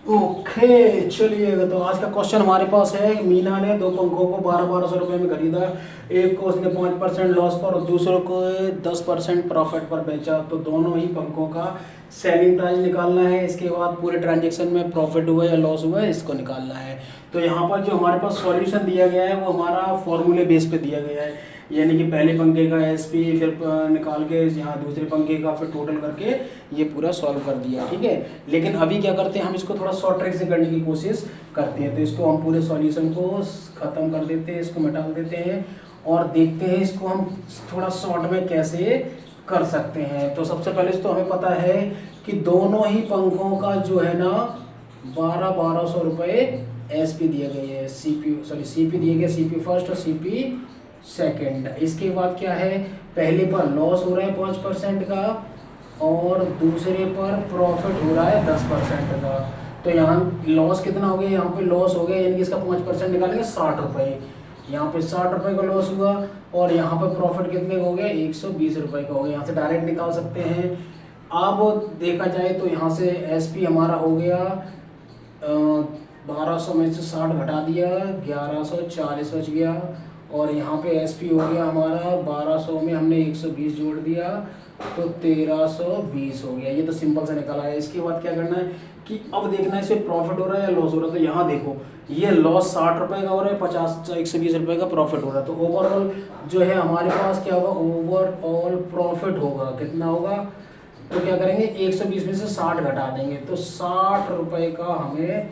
Okay चलिए, तो आज का क्वेश्चन हमारे पास है। मीना ने दो पंखों को 1200 रुपये में खरीदा। एक को उसने 5% लॉस पर और दूसरे को 10% प्रॉफिट पर बेचा। तो दोनों ही पंखों का सेलिंग प्राइस निकालना है। इसके बाद पूरे ट्रांजेक्शन में प्रॉफिट हुआ या लॉस हुआ है इसको निकालना है। तो यहाँ पर जो हमारे पास सॉल्यूशन दिया गया है वो हमारा फॉर्मूले बेस पे दिया गया है। यानी कि पहले पंखे का एसपी फिर निकाल के यहाँ दूसरे पंखे का फिर टोटल करके ये पूरा सॉल्व कर दिया, ठीक है। लेकिन अभी क्या करते हैं, हम इसको थोड़ा शॉर्ट ट्रिक से करने की कोशिश करते हैं। तो इसको हम पूरे सॉल्यूशन को ख़त्म कर देते हैं, इसको मिटा देते हैं और देखते हैं इसको हम थोड़ा शॉर्ट में कैसे कर सकते हैं। तो सबसे पहले तो हमें पता है कि दोनों ही पंखों का जो है ना 1200 रुपये एसपी दिए गए हैं। सीपी दिए गए, सीपी फर्स्ट और सीपी सेकंड। इसके बाद क्या है, पहले पर लॉस हो रहा है 5% का और दूसरे पर प्रॉफिट हो रहा है 10% का। तो यहाँ लॉस कितना हो गया, यहाँ पे लॉस हो गया, यानी कि इसका 5% निकालेंगे 60 रुपये। यहाँ पे 60 रुपये का लॉस हुआ और यहाँ पे प्रॉफिट कितने का हो गया, 120 रुपये का हो गया। यहाँ से डायरेक्ट निकाल सकते हैं। अब देखा जाए तो यहाँ से एसपी हमारा हो गया 1200 में से 60 घटा दिया, 1140 बच गया। और यहाँ पे एसपी हो गया हमारा 1200 में हमने 120 जोड़ दिया तो 1320 हो गया। ये तो सिंपल से निकला है। इसके बाद क्या करना है कि अब देखना है इसमें प्रॉफिट हो रहा है या लॉस हो रहा है। तो यहाँ देखो ये लॉस 60 रुपये का हो रहा है, 120 रुपये का प्रॉफिट हो रहा है। तो ओवरऑल जो है हमारे पास क्या होगा, ओवरऑल प्रॉफिट होगा कितना होगा। तो क्या करेंगे 120 में से 60 घटा देंगे तो 60 रुपये का हमें